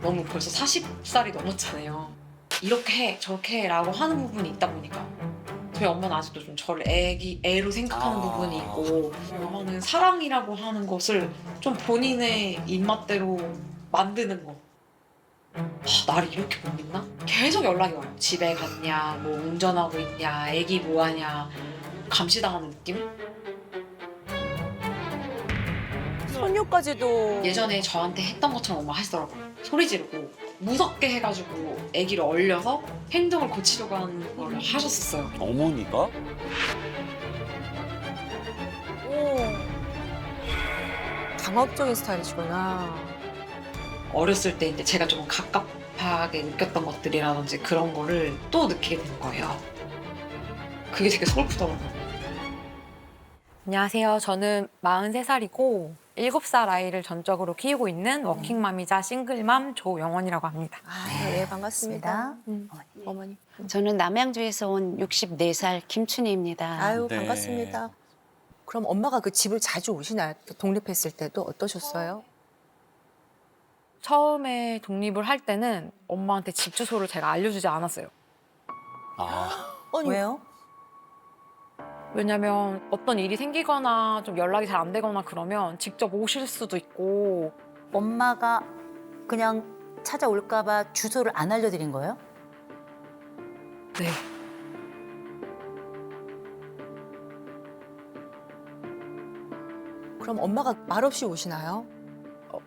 너무 벌써 40살이 넘었잖아요. 이렇게 해, 저렇게 해라고 하는 부분이 있다 보니까 저희 엄마는 아직도 좀 저를 애로 생각하는 부분이 있고 엄마는 사랑이라고 하는 것을 좀 본인의 입맛대로 만드는 거. 나를 이렇게 못 믿나? 계속 연락이 와요. 집에 갔냐, 뭐 운전하고 있냐, 애기 뭐하냐 감시당하는 느낌? 손녀까지도. 예전에 저한테 했던 것처럼 엄마가 하시더라고요. 소리 지르고 무섭게 해가지고 아기를 얼려서 행동을 고치려고 하는 걸 하셨었어요. 어머니가? 오. 강압적인 스타일이시구나. 어렸을 때 이제 제가 조금 갑갑하게 느꼈던 것들이라든지 그런 거를 또 느끼게 되는 거예요. 그게 되게 슬프더라고요. 안녕하세요. 저는 43살이고 7살 아이를 전적으로 키우고 있는 워킹맘이자 싱글맘 조영원이라고 합니다. 아, 네, 반갑습니다. 어머니. 저는 남양주에서 온 64살 김춘희입니다. 아유, 네. 반갑습니다. 그럼 엄마가 그 집을 자주 오시나요? 독립했을 때도 어떠셨어요? 처음에 독립을 할 때는 엄마한테 집 주소를 제가 알려주지 않았어요. 아, 아니, 왜요? 왜냐면 어떤 일이 생기거나 좀 연락이 잘 안 되거나 그러면 직접 오실 수도 있고 엄마가 그냥 찾아올까 봐 주소를 안 알려드린 거예요? 네. 그럼 엄마가 말없이 오시나요?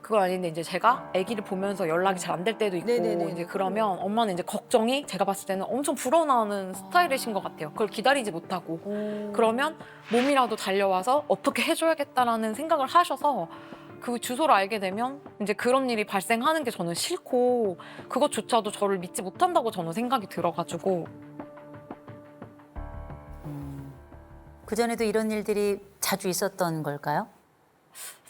그건 아닌데 이제 제가 아기를 보면서 연락이 잘 안 될 때도 있고 네네네. 이제 그러면 엄마는 이제 걱정이 제가 봤을 때는 엄청 불어나는 스타일이신 것 같아요. 그걸 기다리지 못하고 그러면 몸이라도 달려와서 어떻게 해줘야겠다라는 생각을 하셔서 그 주소를 알게 되면 이제 그런 일이 발생하는 게 저는 싫고 그것조차도 저를 믿지 못한다고 저는 생각이 들어가지고 그전에도 이런 일들이 자주 있었던 걸까요?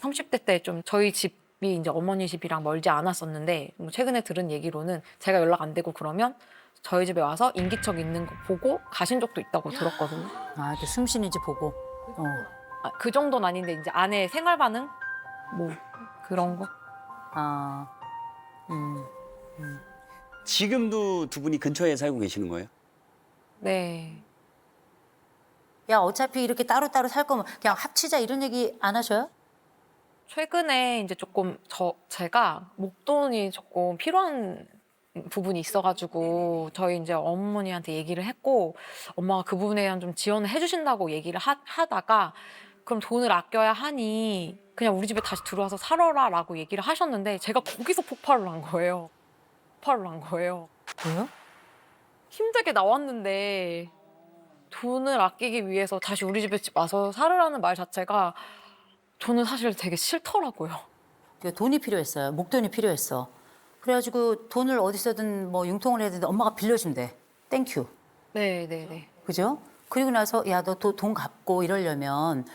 30대 때 좀 저희 집이 이제 어머니 집이랑 멀지 않았었는데 뭐 최근에 들은 얘기로는 제가 연락 안 되고 그러면 저희 집에 와서 인기척 있는 거 보고 가신 적도 있다고 들었거든요. 아, 이렇게 숨 쉬는지 보고. 그 정도는 아닌데 이제 아내 생활 반응 뭐 그런 거. 아, 지금도 두 분이 근처에 살고 계시는 거예요? 네. 야, 어차피 이렇게 따로따로 살 거면 그냥 합치자 이런 얘기 안 하셔요? 최근에 이제 조금 제가 목돈이 조금 필요한 부분이 있어가지고 저희 이제 어머니한테 얘기를 했고 엄마가 그 부분에 대한 좀 지원을 해주신다고 얘기를 하다가 그럼 돈을 아껴야 하니 그냥 우리 집에 다시 들어와서 살아라라고 얘기를 하셨는데 제가 거기서 폭발을 한 거예요. 폭발을 한 거예요. 왜요? 힘들게 나왔는데 돈을 아끼기 위해서 다시 우리 집에 와서 살으라는 말 자체가 저는 사실 되게 싫더라고요. 그러니까 돈이 필요했어요. 목돈이 필요했어. 그래가지고 돈을 어디서든 뭐 융통을 해야 되는데 엄마가 빌려준대. 땡큐. 네네네. 그죠? 그리고 나서 야, 너 돈 갚고 이러려면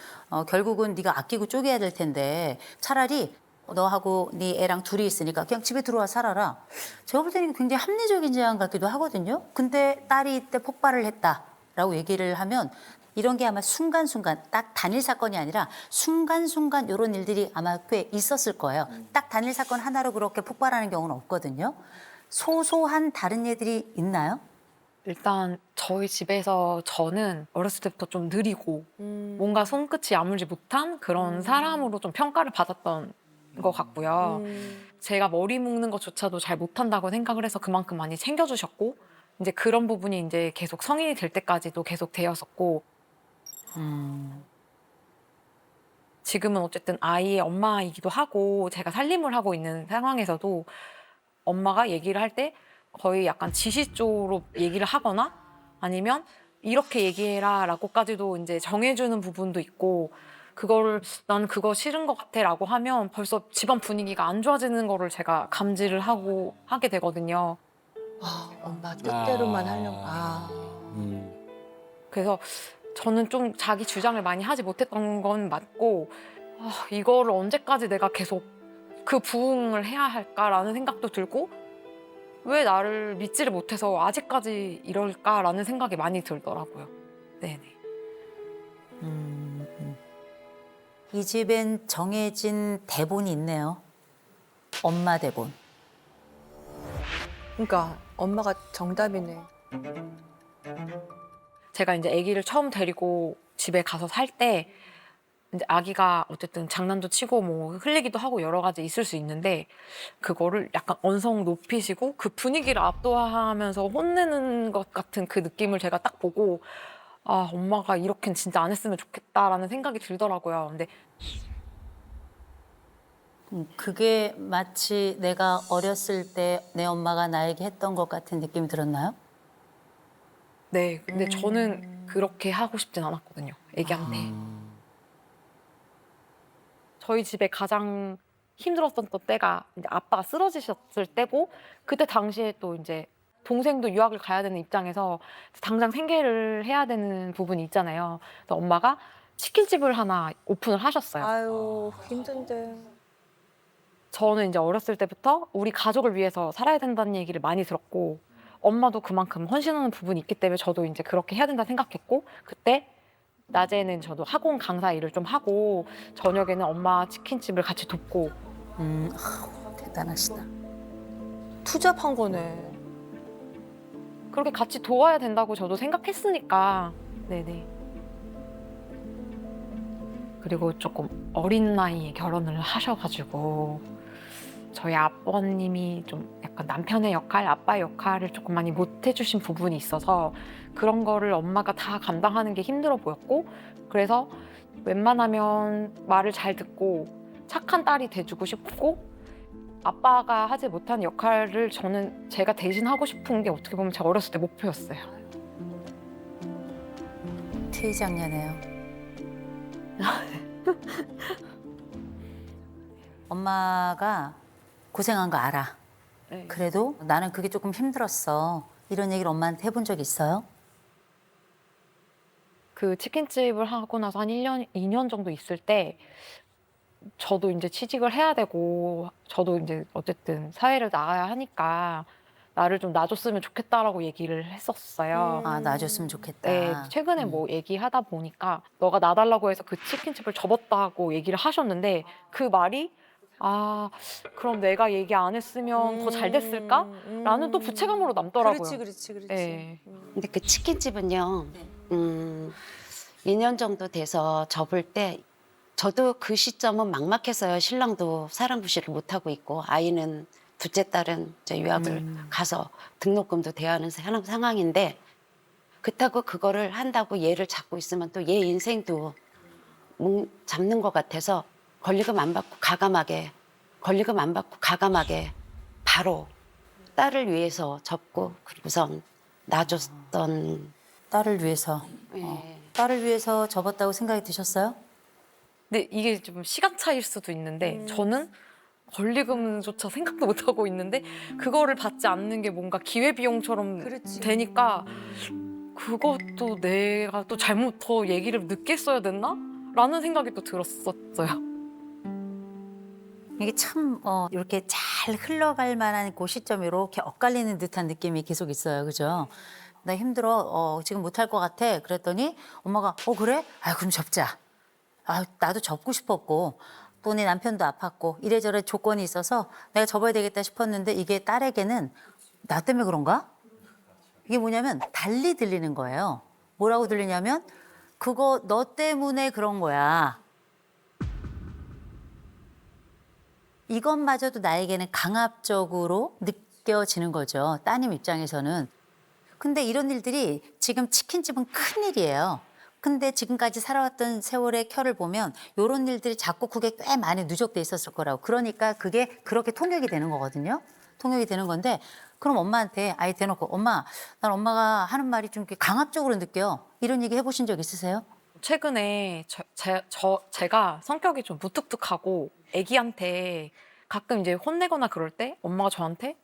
결국은 네가 아끼고 쪼개야 될 텐데 차라리 너하고 네 애랑 둘이 있으니까 그냥 집에 들어와 살아라. 제가 볼 때는 이게 굉장히 합리적인 제안 같기도 하거든요. 근데 딸이 이때 폭발을 했다라고 얘기를 하면 이런 게 아마 순간순간 딱 단일 사건이 아니라 순간순간 이런 일들이 아마 꽤 있었을 거예요. 딱 단일 사건 하나로 그렇게 폭발하는 경우는 없거든요. 소소한 다른 예들이 있나요? 일단 저희 집에서 저는 어렸을 때부터 좀 느리고 뭔가 손끝이 야물지 못한 그런 사람으로 좀 평가를 받았던 것 같고요. 제가 머리 묶는 것조차도 잘 못한다고 생각을 해서 그만큼 많이 챙겨주셨고 이제 그런 부분이 이제 계속 성인이 될 때까지도 계속 되었었고 지금은 어쨌든 아이의 엄마이기도 하고 제가 살림을 하고 있는 상황에서도 엄마가 얘기를 할 때 거의 약간 지시 쪽으로 얘기를 하거나 아니면 이렇게 얘기해라 라고까지도 이제 정해주는 부분도 있고 그거를 난 그거 싫은 것 같아 라고 하면 벌써 집안 분위기가 안 좋아지는 거를 제가 감지를 하게 되거든요. 아, 엄마 뜻대로만 하려고. 아. 그래서 저는 좀 자기 주장을 많이 하지 못했던 건 맞고 이거를 언제까지 내가 계속 그 부응을 해야 할까라는 생각도 들고 왜 나를 믿지를 못해서 아직까지 이럴까라는 생각이 많이 들더라고요. 네네. 이 집엔 정해진 대본이 있네요. 엄마 대본. 그러니까 엄마가 정답이네. 제가 이제 아기를 처음 데리고 집에 가서 살 때 이제 아기가 어쨌든 장난도 치고 뭐 흘리기도 하고 여러 가지 있을 수 있는데 그거를 약간 언성 높이시고 그 분위기를 압도하면서 혼내는 것 같은 그 느낌을 제가 딱 보고 아, 엄마가 이렇게는 진짜 안 했으면 좋겠다라는 생각이 들더라고요. 근데 그게 마치 내가 어렸을 때 내 엄마가 나에게 했던 것 같은 느낌이 들었나요? 네, 근데 저는 그렇게 하고 싶진 않았거든요. 아기한테. 저희 집에 가장 힘들었던 때가 이제 아빠가 쓰러지셨을 때고 그때 당시에 또 이제 동생도 유학을 가야 되는 입장에서 당장 생계를 해야 되는 부분이 있잖아요. 그래서 엄마가 치킨집을 하나 오픈을 하셨어요. 아유 힘든데. 저는 이제 어렸을 때부터 우리 가족을 위해서 살아야 된다는 얘기를 많이 들었고 엄마도 그만큼 헌신하는 부분이 있기 때문에 저도 이제 그렇게 해야 된다 생각했고 그때 낮에는 저도 학원 강사 일을 좀 하고 저녁에는 엄마 치킨집을 같이 돕고 대단하시다. 투잡한 거네. 그렇게 같이 도와야 된다고 저도 생각했으니까 네네. 그리고 조금 어린 나이에 결혼을 하셔가지고 저희 아버님이 좀 약간 남편의 역할, 아빠의 역할을 조금 많이 못 해주신 부분이 있어서 그런 거를 엄마가 다 감당하는 게 힘들어 보였고 그래서 웬만하면 말을 잘 듣고 착한 딸이 돼주고 싶고 아빠가 하지 못한 역할을 저는 제가 대신 하고 싶은 게 어떻게 보면 제 어렸을 때 목표였어요. 퇴장녀네요. 엄마가 고생한 거 알아. 네. 그래도 나는 그게 조금 힘들었어. 이런 얘기를 엄마한테 해본 적 있어요? 그 치킨집을 하고 나서 한 1년, 2년 정도 있을 때 저도 이제 취직을 해야 되고 저도 이제 어쨌든 사회를 나가야 하니까 나를 좀 놔줬으면 좋겠다라고 얘기를 했었어요. 아, 놔줬으면 좋겠다. 네, 최근에 뭐 얘기하다 보니까 너가 놔달라고 해서 그 치킨집을 접었다고 얘기를 하셨는데 그 말이 아, 그럼 내가 얘기 안 했으면 더 잘 됐을까? 라는 또 부채감으로 남더라고요. 그렇지. 네. 근데 그 치킨집은요, 2년 정도 돼서 접을 때 저도 그 시점은 막막했어요. 신랑도 사랑부시를 못하고 있고 아이는 둘째 딸은 이제 유학을 가서 등록금도 대야 하는 상황인데 그렇다고 그거를 한다고 얘를 잡고 있으면 또 얘 인생도 잡는 것 같아서 권리금 안 받고 가감하게 바로 딸을 위해서 접고 그리고선 놔줬던 딸을 위해서. 예. 딸을 위해서 접었다고 생각이 드셨어요? 근데 이게 좀 시간 차일 수도 있는데 저는 권리금조차 생각도 못 하고 있는데 그거를 받지 않는 게 뭔가 기회비용처럼 그렇지. 되니까 그것도 내가 또 잘못 더 얘기를 늦게 써야 됐나? 라는 생각이 또 들었었어요. 이게 참 이렇게 잘 흘러갈 만한 그 시점이 이렇게 엇갈리는 듯한 느낌이 계속 있어요. 그죠? 나 힘들어. 지금 못할 것 같아. 그랬더니 엄마가 그래? 아, 그럼 접자. 아, 나도 접고 싶었고 또 내 남편도 아팠고 이래저래 조건이 있어서 내가 접어야 되겠다 싶었는데 이게 딸에게는 나 때문에 그런가? 이게 뭐냐면 달리 들리는 거예요. 뭐라고 들리냐면 그거 너 때문에 그런 거야. 이것마저도 나에게는 강압적으로 느껴지는 거죠. 따님 입장에서는. 근데 이런 일들이 지금 치킨집은 큰일이에요. 근데 지금까지 살아왔던 세월의 켜를 보면 이런 일들이 자꾸 그게 꽤 많이 누적돼 있었을 거라고. 그러니까 그게 그렇게 통역이 되는 거거든요. 통역이 되는 건데 그럼 엄마한테 아예 대놓고 엄마, 난 엄마가 하는 말이 좀 이렇게 강압적으로 느껴. 이런 얘기 해보신 적 있으세요? 최근에 제가 성격이 좀 무뚝뚝하고 애기한테 가끔 이제 혼내거나 그럴 때 엄마가 저한테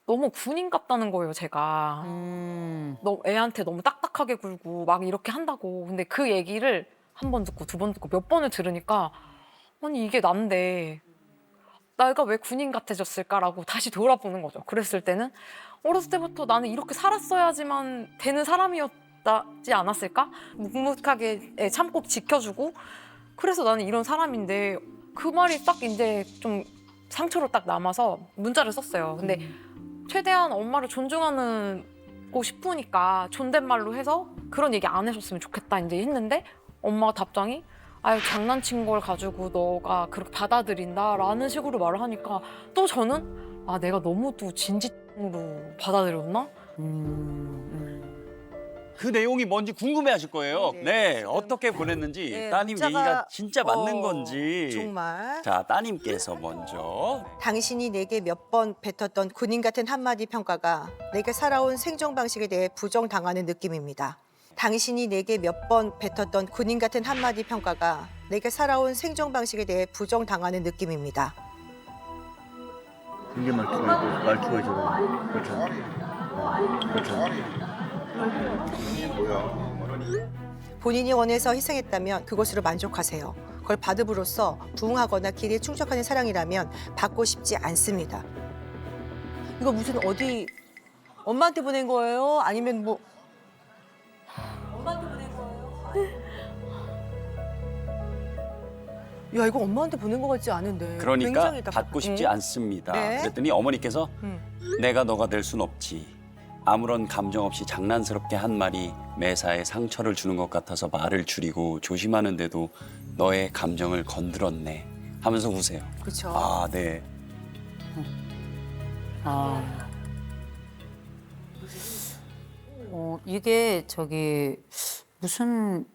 너무 군인 같다는 거예요, 제가. 너 애한테 너무 딱딱하게 굴고 막 이렇게 한다고. 근데 그 얘기를 한 번 듣고 두 번 듣고 몇 번을 들으니까 아니 이게 난데 내가 왜 군인 같아졌을까라고 다시 돌아보는 거죠. 그랬을 때는 어렸을 때부터 나는 이렇게 살았어야지만 되는 사람이었지 않았을까? 묵묵하게 참고 지켜주고 그래서 나는 이런 사람인데 그 말이 딱 이제 좀 상처로 딱 남아서 문자를 썼어요. 근데 최대한 엄마를 존중하고 싶으니까 존댓말로 해서 그런 얘기 안 해줬으면 좋겠다 이제 했는데 엄마가 답장이 아유 장난친 걸 가지고 너가 그렇게 받아들인다라는 식으로 말을 하니까 또 저는 아 내가 너무 또 진지로 받아들였나? 그 내용이 뭔지 궁금해하실 거예요. 네, 네, 지금, 어떻게 보냈는지 네, 따님 문자가, 얘기가 진짜 맞는 건지. 정말. 자, 따님께서 먼저. 당신이 내게 몇 번 뱉었던 군인 같은 한마디 평가가 내게 살아온 생존 방식에 대해 부정당하는 느낌입니다. 당신이 내게 몇 번 뱉었던 군인 같은 한마디 평가가 내게 살아온 생존 방식에 대해 부정당하는 느낌입니다. 이게 말투가 저런 그렇죠. 그렇죠. 본인이 원해서 희생했다면 그것으로 만족하세요. 그걸 받음으로써 부응하거나 길에 충족하는 사랑이라면 받고 싶지 않습니다. 이거 무슨 어디 엄마한테 보낸 거예요? 아니면 뭐 엄마한테 보낸 거예요? 야 이거 엄마한테 보낸 거 같지 않은데. 그러니까 굉장히 받고 싶지 네. 않습니다. 네. 그랬더니 어머니께서 음. 내가 너가 될 순 없지. 아무런 감정 없이 장난스럽게 한 말이 매사에 상처를 주는 것 같아서 말을 줄이고 조심하는데도 너의 감정을 건드렸네 하면서 우세요. 그렇죠. 아, 네. 이게 무슨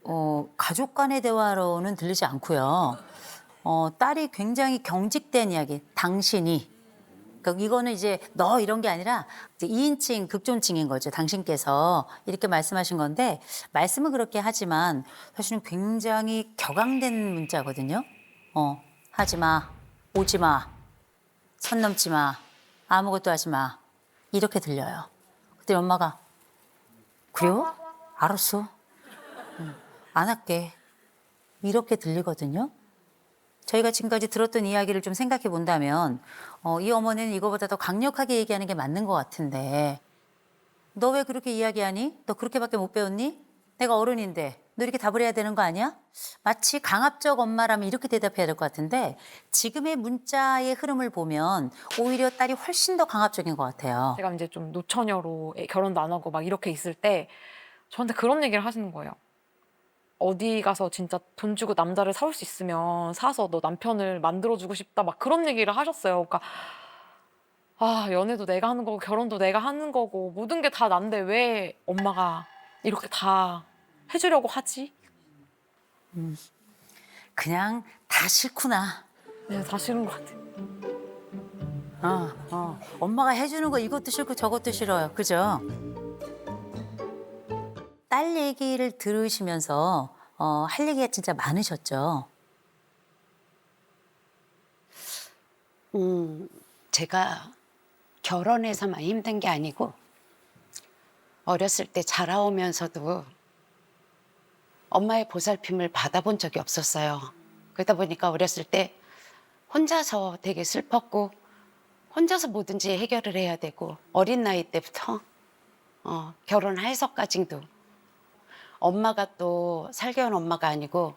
가족 간의 대화로는 들리지 않고요. 딸이 굉장히 경직된 이야기, 당신이. 그러니까 이거는 이제 너 이런 게 아니라 이제 2인칭, 극존칭인 거죠. 당신께서 이렇게 말씀하신 건데 말씀은 그렇게 하지만 사실은 굉장히 격앙된 문자거든요. 하지 마, 오지 마, 선 넘지 마, 아무것도 하지 마. 이렇게 들려요. 그때 엄마가 그래요? 알았어. 안 할게. 이렇게 들리거든요. 저희가 지금까지 들었던 이야기를 좀 생각해 본다면 이 어머니는 이거보다 더 강력하게 얘기하는 게 맞는 것 같은데 너 왜 그렇게 이야기하니? 너 그렇게밖에 못 배웠니? 내가 어른인데 너 이렇게 답을 해야 되는 거 아니야? 마치 강압적 엄마라면 이렇게 대답해야 될 것 같은데 지금의 문자의 흐름을 보면 오히려 딸이 훨씬 더 강압적인 것 같아요. 제가 이제 좀 노처녀로 결혼도 안 하고 막 이렇게 있을 때 저한테 그런 얘기를 하시는 거예요. 어디 가서 진짜 돈 주고 남자를 사올 수 있으면 사서 너 남편을 만들어주고 싶다 막 그런 얘기를 하셨어요. 그러니까 아 연애도 내가 하는 거고 결혼도 내가 하는 거고 모든 게 다 난데 왜 엄마가 이렇게 다 해주려고 하지? 그냥 다 싫구나. 네, 다 싫은 것 같아요. 엄마가 해주는 거 이것도 싫고 저것도 싫어요. 그죠? 딸 얘기를 들으시면서 할 얘기가 진짜 많으셨죠? 제가 결혼해서만 힘든 게 아니고 어렸을 때 자라오면서도 엄마의 보살핌을 받아본 적이 없었어요. 그러다 보니까 어렸을 때 혼자서 되게 슬펐고 혼자서 뭐든지 해결을 해야 되고 어린 나이 때부터 결혼해서까지도 엄마가 또 살겨온 엄마가 아니고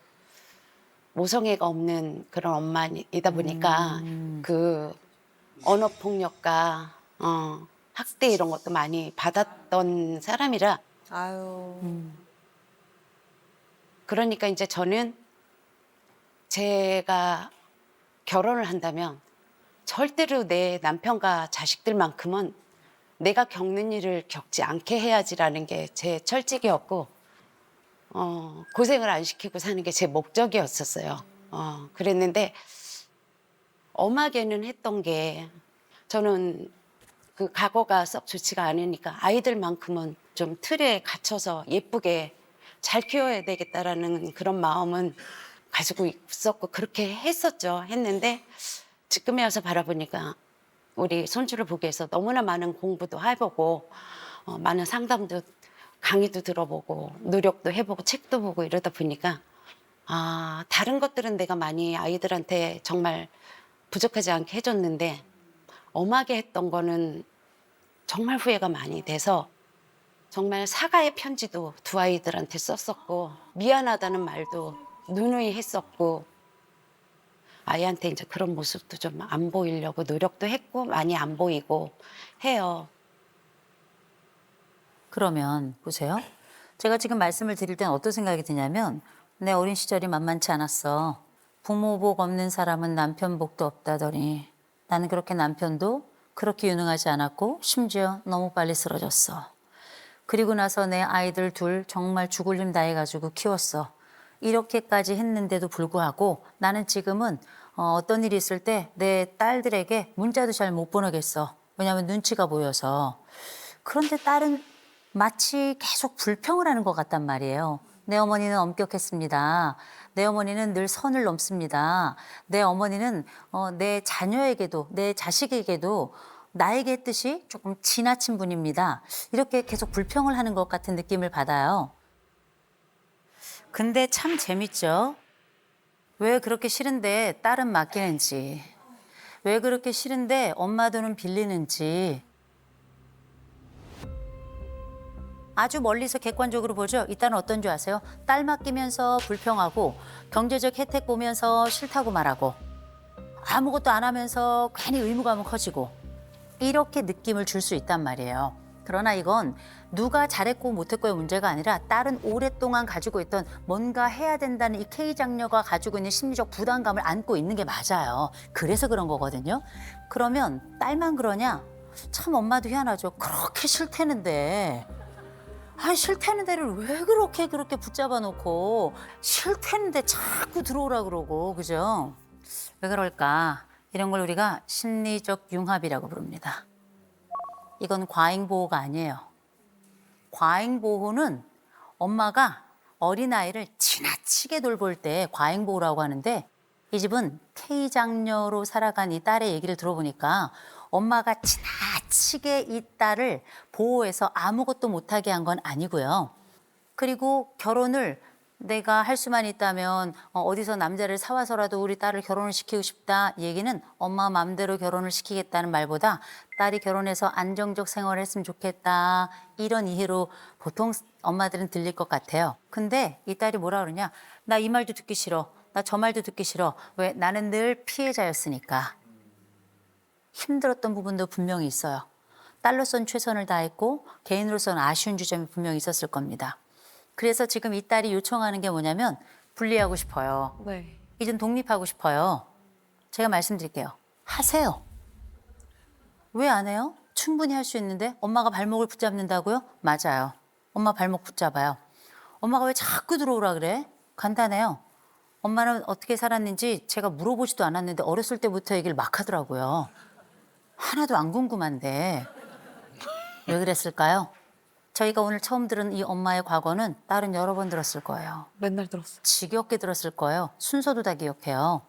모성애가 없는 그런 엄마이다 보니까 그 언어폭력과 학대 이런 것도 많이 받았던 사람이라 아유. 그러니까 이제 저는 제가 결혼을 한다면 절대로 내 남편과 자식들만큼은 내가 겪는 일을 겪지 않게 해야지라는 게 제 철칙이었고 고생을 안 시키고 사는 게 제 목적이었었어요. 그랬는데 엄하게는 했던 게 저는 그 과거가 썩 좋지가 않으니까 아이들만큼은 좀 틀에 갇혀서 예쁘게 잘 키워야 되겠다라는 그런 마음은 가지고 있었고 그렇게 했었죠. 했는데 지금에 와서 바라보니까 우리 손주를 보기 위해서 너무나 많은 공부도 해보고 많은 상담도 강의도 들어보고 노력도 해보고 책도 보고 이러다 보니까 다른 것들은 내가 많이 아이들한테 정말 부족하지 않게 해줬는데 엄하게 했던 거는 정말 후회가 많이 돼서 정말 사과의 편지도 두 아이들한테 썼었고 미안하다는 말도 누누이 했었고 아이한테 이제 그런 모습도 좀 안 보이려고 노력도 했고 많이 안 보이고 해요. 그러면 보세요. 제가 지금 말씀을 드릴 땐 어떤 생각이 드냐면 내 어린 시절이 만만치 않았어. 부모 복 없는 사람은 남편 복도 없다더니 나는 그렇게 남편도 그렇게 유능하지 않았고 심지어 너무 빨리 쓰러졌어. 그리고 나서 내 아이들 둘 정말 죽을 힘 다해가지고 키웠어. 이렇게까지 했는데도 불구하고 나는 지금은 어떤 일이 있을 때 내 딸들에게 문자도 잘 못 보내겠어. 왜냐하면 눈치가 보여서. 그런데 딸은 마치 계속 불평을 하는 것 같단 말이에요. 내 어머니는 엄격했습니다. 내 어머니는 늘 선을 넘습니다. 내 어머니는 내 자녀에게도 내 자식에게도 나에게 했듯이 조금 지나친 분입니다. 이렇게 계속 불평을 하는 것 같은 느낌을 받아요. 근데 참 재밌죠? 왜 그렇게 싫은데 딸은 맡기는지, 왜 그렇게 싫은데 엄마 돈은 빌리는지. 아주 멀리서 객관적으로 보죠. 이 딸은 어떤 줄 아세요? 딸 맡기면서 불평하고 경제적 혜택 보면서 싫다고 말하고 아무것도 안 하면서 괜히 의무감은 커지고 이렇게 느낌을 줄 수 있단 말이에요. 그러나 이건 누가 잘했고 못했고의 문제가 아니라 딸은 오랫동안 가지고 있던 뭔가 해야 된다는 이 K장녀가 가지고 있는 심리적 부담감을 안고 있는 게 맞아요. 그래서 그런 거거든요. 그러면 딸만 그러냐? 참 엄마도 희한하죠. 그렇게 싫다는데 싫다는 데를 왜 그렇게 붙잡아 놓고 싫다는데 자꾸 들어오라 그러고 그죠? 왜 그럴까? 이런 걸 우리가 심리적 융합이라고 부릅니다. 이건 과잉보호가 아니에요. 과잉보호는 엄마가 어린아이를 지나치게 돌볼 때 과잉보호라고 하는데 이 집은 K장녀로 살아간 이 딸의 얘기를 들어보니까 엄마가 지나치게 이 딸을 보호해서 아무것도 못하게 한 건 아니고요. 그리고 결혼을 내가 할 수만 있다면 어디서 남자를 사와서라도 우리 딸을 결혼을 시키고 싶다. 이 얘기는 엄마 마음대로 결혼을 시키겠다는 말보다 딸이 결혼해서 안정적 생활을 했으면 좋겠다. 이런 이해로 보통 엄마들은 들릴 것 같아요. 근데 이 딸이 뭐라 그러냐. 나 이 말도 듣기 싫어. 나 저 말도 듣기 싫어. 왜? 나는 늘 피해자였으니까. 힘들었던 부분도 분명히 있어요. 딸로서는 최선을 다했고 개인으로서는 아쉬운 지점이 분명히 있었을 겁니다. 그래서 지금 이 딸이 요청하는 게 뭐냐면 분리하고 싶어요. 네. 이젠 독립하고 싶어요. 제가 말씀드릴게요. 하세요. 왜 안 해요? 충분히 할 수 있는데 엄마가 발목을 붙잡는다고요? 맞아요. 엄마 발목 붙잡아요. 엄마가 왜 자꾸 들어오라 그래? 간단해요. 엄마는 어떻게 살았는지 제가 물어보지도 않았는데 어렸을 때부터 얘기를 막 하더라고요. 하나도 안 궁금한데 왜 그랬을까요? 저희가 오늘 처음 들은 이 엄마의 과거는 딸은 여러 번 들었을 거예요. 맨날 들었어요. 지겹게 들었을 거예요. 순서도 다 기억해요.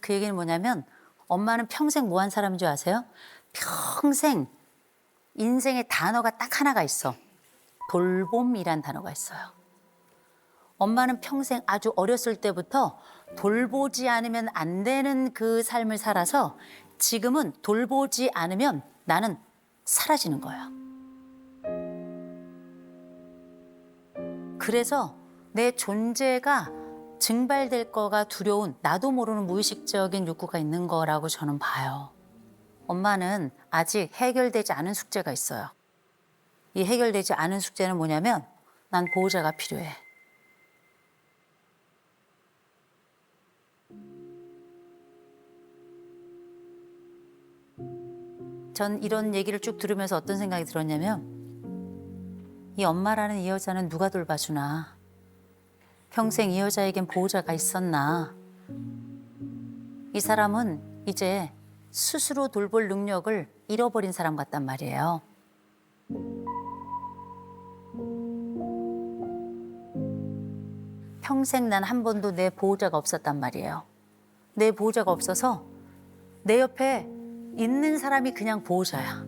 그 얘기는 뭐냐면 엄마는 평생 뭐 한 사람인 줄 아세요? 평생 인생의 단어가 딱 하나가 있어. 돌봄이란 단어가 있어요. 엄마는 평생 아주 어렸을 때부터 돌보지 않으면 안 되는 그 삶을 살아서 지금은 돌보지 않으면 나는 사라지는 거야. 그래서 내 존재가 증발될 거가 두려운 나도 모르는 무의식적인 욕구가 있는 거라고 저는 봐요. 엄마는 아직 해결되지 않은 숙제가 있어요. 이 해결되지 않은 숙제는 뭐냐면 난 보호자가 필요해. 전 이런 얘기를 쭉 들으면서 어떤 생각이 들었냐면 이 엄마라는 이 여자는 누가 돌봐주나. 평생 이 여자에겐 보호자가 있었나. 이 사람은 이제 스스로 돌볼 능력을 잃어버린 사람 같단 말이에요. 평생 난 한 번도 내 보호자가 없었단 말이에요. 내 보호자가 없어서 내 옆에 있는 사람이 그냥 보호자야.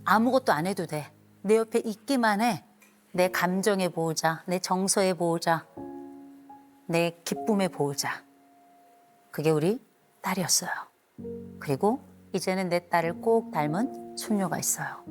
아무것도 안 해도 돼. 내 옆에 있기만 해. 내 감정의 보호자, 내 정서의 보호자, 내 기쁨의 보호자. 그게 우리 딸이었어요. 그리고 이제는 내 딸을 꼭 닮은 손녀가 있어요.